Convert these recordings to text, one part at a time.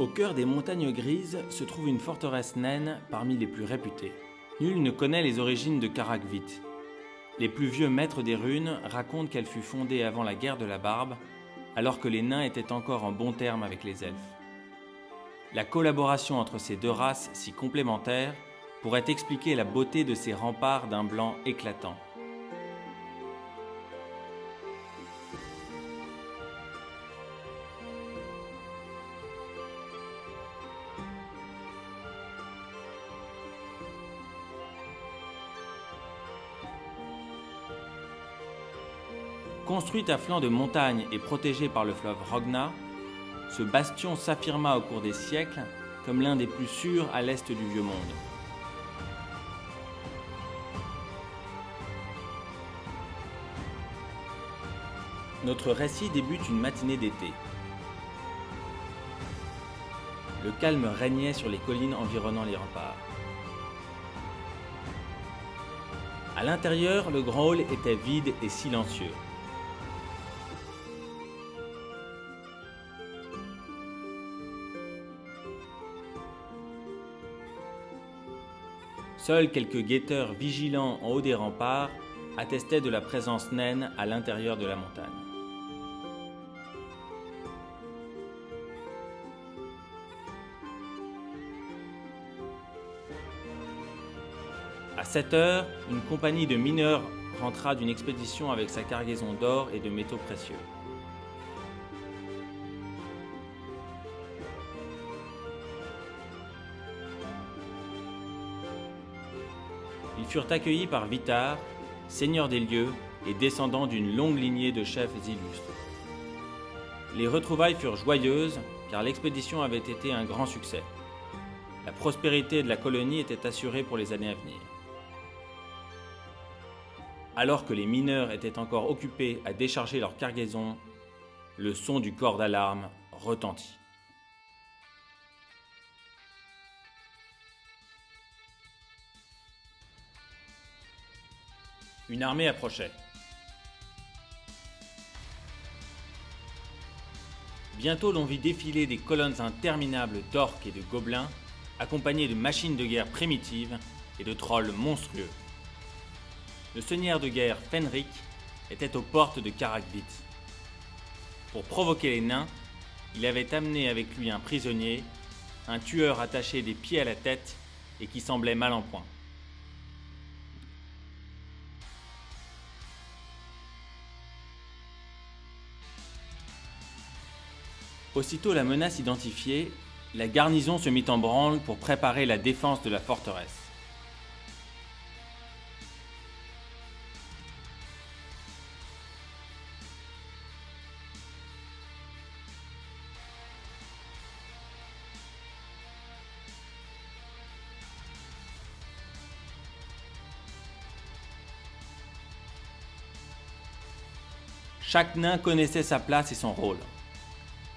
Au cœur des montagnes grises se trouve une forteresse naine parmi les plus réputées. Nul ne connaît les origines de Karakvit. Les plus vieux maîtres des runes racontent qu'elle fut fondée avant la guerre de la Barbe, alors que les nains étaient encore en bons termes avec les elfes. La collaboration entre ces deux races si complémentaires pourrait expliquer la beauté de ces remparts d'un blanc éclatant. Construite à flanc de montagne et protégée par le fleuve Rogna, ce bastion s'affirma au cours des siècles comme l'un des plus sûrs à l'est du Vieux Monde. Notre récit débute une matinée d'été. Le calme régnait sur les collines environnant les remparts. À l'intérieur, le grand hall était vide et silencieux. Seuls quelques guetteurs vigilants en haut des remparts attestaient de la présence naine à l'intérieur de la montagne. À 7 heures, une compagnie de mineurs rentra d'une expédition avec sa cargaison d'or et de métaux précieux. Ils furent accueillis par Vitar, seigneur des lieux et descendant d'une longue lignée de chefs illustres. Les retrouvailles furent joyeuses car l'expédition avait été un grand succès. La prospérité de la colonie était assurée pour les années à venir. Alors que les mineurs étaient encore occupés à décharger leur cargaison, le son du corps d'alarme retentit. Une armée approchait. Bientôt l'on vit défiler des colonnes interminables d'orques et de gobelins, accompagnés de machines de guerre primitives et de trolls monstrueux. Le seigneur de guerre Fenric était aux portes de Karakvit. Pour provoquer les nains, il avait amené avec lui un prisonnier, un tueur attaché des pieds à la tête et qui semblait mal en point. Aussitôt la menace identifiée, la garnison se mit en branle pour préparer la défense de la forteresse. Chaque nain connaissait sa place et son rôle.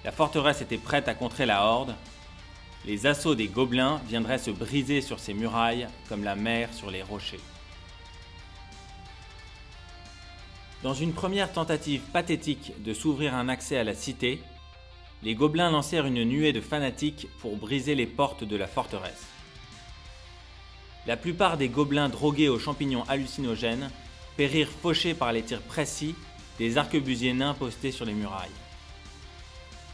La forteresse était prête à contrer la horde. Les assauts des gobelins viendraient se briser sur ses murailles comme la mer sur les rochers. Dans une première tentative pathétique de s'ouvrir un accès à la cité, les gobelins lancèrent une nuée de fanatiques pour briser les portes de la forteresse. La plupart des gobelins drogués aux champignons hallucinogènes périrent fauchés par les tirs précis des arquebusiers nains postés sur les murailles.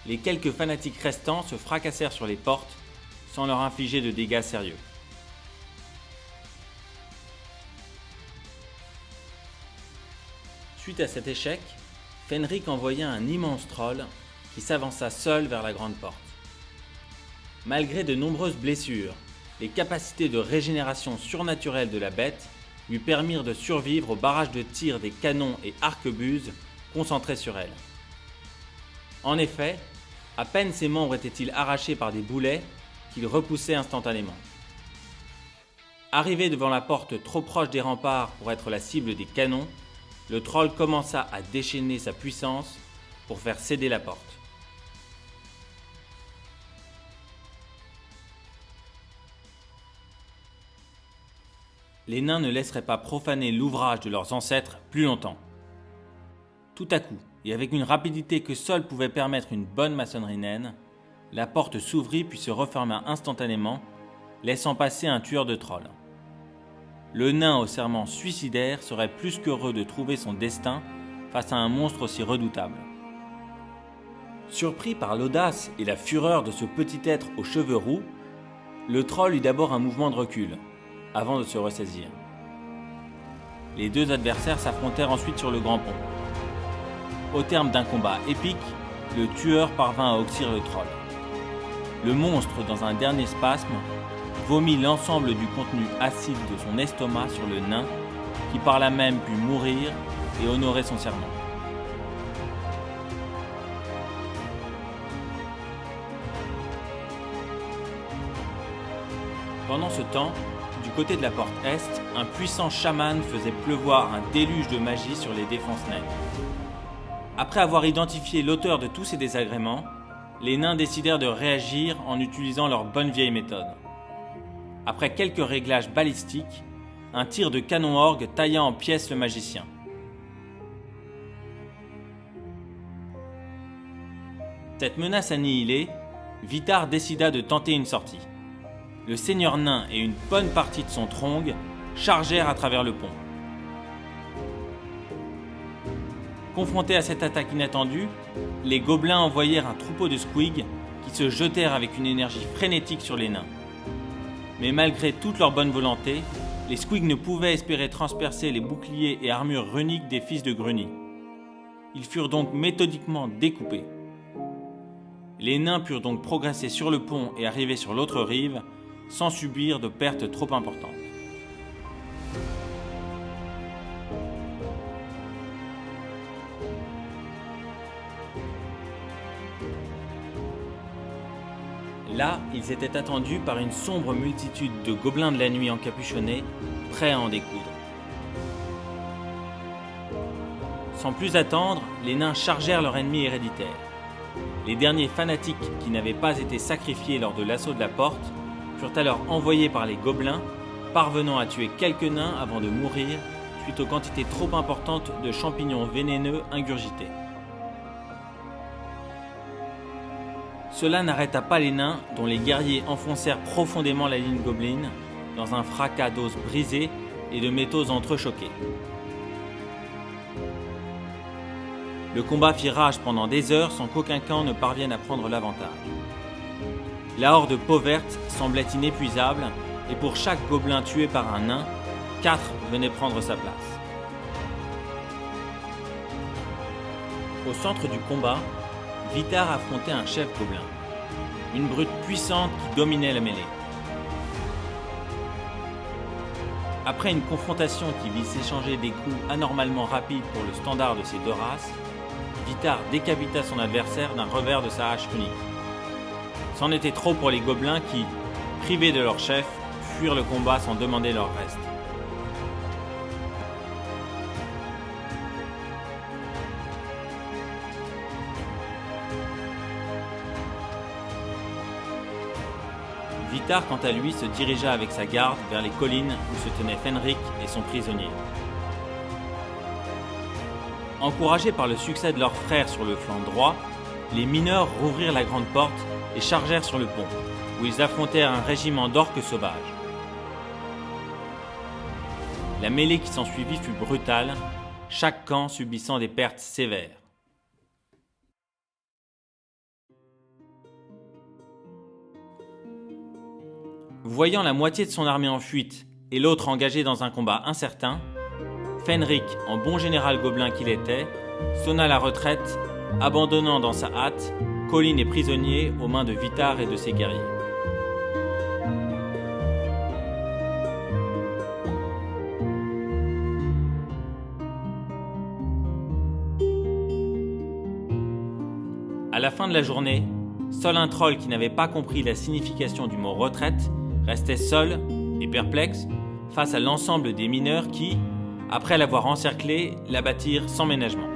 Les quelques fanatiques restants se fracassèrent sur les portes sans leur infliger de dégâts sérieux. Suite à cet échec, Fenric envoya un immense troll qui s'avança seul vers la grande porte. Malgré de nombreuses blessures, les capacités de régénération surnaturelle de la bête lui permirent de survivre au barrage de tir des canons et arquebuses concentrés sur elle. En effet, à peine ses membres étaient-ils arrachés par des boulets qu'il repoussait instantanément. Arrivé devant la porte trop proche des remparts pour être la cible des canons, le troll commença à déchaîner sa puissance pour faire céder la porte. Les nains ne laisseraient pas profaner l'ouvrage de leurs ancêtres plus longtemps. Tout à coup, et avec une rapidité que seule pouvait permettre une bonne maçonnerie naine, la porte s'ouvrit puis se referma instantanément, laissant passer un tueur de trolls. Le nain au serment suicidaire serait plus qu'heureux de trouver son destin face à un monstre aussi redoutable. Surpris par l'audace et la fureur de ce petit être aux cheveux roux, le troll eut d'abord un mouvement de recul, avant de se ressaisir. Les deux adversaires s'affrontèrent ensuite sur le grand pont. Au terme d'un combat épique, le tueur parvint à oxyre le troll. Le monstre, dans un dernier spasme, vomit l'ensemble du contenu acide de son estomac sur le nain, qui par là même put mourir et honorer son serment. Pendant ce temps, du côté de la porte Est, un puissant chaman faisait pleuvoir un déluge de magie sur les défenses naines. Après avoir identifié l'auteur de tous ces désagréments, les nains décidèrent de réagir en utilisant leur bonne vieille méthode. Après quelques réglages balistiques, un tir de canon-orgue tailla en pièces le magicien. Cette menace annihilée, Vitar décida de tenter une sortie. Le seigneur nain et une bonne partie de son trong chargèrent à travers le pont. Confrontés à cette attaque inattendue, les gobelins envoyèrent un troupeau de squigs qui se jetèrent avec une énergie frénétique sur les nains. Mais malgré toute leur bonne volonté, les squigs ne pouvaient espérer transpercer les boucliers et armures runiques des fils de Gruni. Ils furent donc méthodiquement découpés. Les nains purent donc progresser sur le pont et arriver sur l'autre rive, sans subir de pertes trop importantes. Là, ils étaient attendus par une sombre multitude de gobelins de la nuit encapuchonnés, prêts à en découdre. Sans plus attendre, les nains chargèrent leur ennemi héréditaire. Les derniers fanatiques qui n'avaient pas été sacrifiés lors de l'assaut de la porte furent alors envoyés par les gobelins, parvenant à tuer quelques nains avant de mourir suite aux quantités trop importantes de champignons vénéneux ingurgités. Cela n'arrêta pas les nains, dont les guerriers enfoncèrent profondément la ligne gobeline dans un fracas d'os brisés et de métaux entrechoqués. Le combat fit rage pendant des heures sans qu'aucun camp ne parvienne à prendre l'avantage. La horde peau verte semblait inépuisable, et pour chaque gobelin tué par un nain, 4 venaient prendre sa place. Au centre du combat, Vitar affrontait un chef gobelin, une brute puissante qui dominait la mêlée. Après une confrontation qui vit s'échanger des coups anormalement rapides pour le standard de ces deux races, Vitar décapita son adversaire d'un revers de sa hache unique. C'en était trop pour les gobelins qui, privés de leur chef, fuirent le combat sans demander leur reste. Vitar, quant à lui, se dirigea avec sa garde vers les collines où se tenaient Fenric et son prisonnier. Encouragés par le succès de leurs frères sur le flanc droit, les mineurs rouvrirent la grande porte et chargèrent sur le pont, où ils affrontèrent un régiment d'orques sauvages. La mêlée qui s'ensuivit fut brutale, chaque camp subissant des pertes sévères. Voyant la moitié de son armée en fuite et l'autre engagée dans un combat incertain, Fenric, en bon général gobelin qu'il était, sonna la retraite, abandonnant dans sa hâte collines et prisonniers aux mains de Vitar et de ses guerriers. À la fin de la journée, seul un troll qui n'avait pas compris la signification du mot retraite restait seul et perplexe face à l'ensemble des mineurs qui, après l'avoir encerclé, l'abattirent sans ménagement.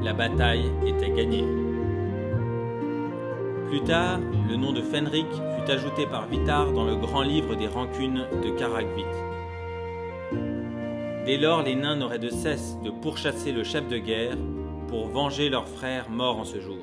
La bataille était gagnée. Plus tard, le nom de Fenric fut ajouté par Vitar dans le grand livre des rancunes de Karakvit. Dès lors, les nains n'auraient de cesse de pourchasser le chef de guerre pour venger leurs frères morts en ce jour.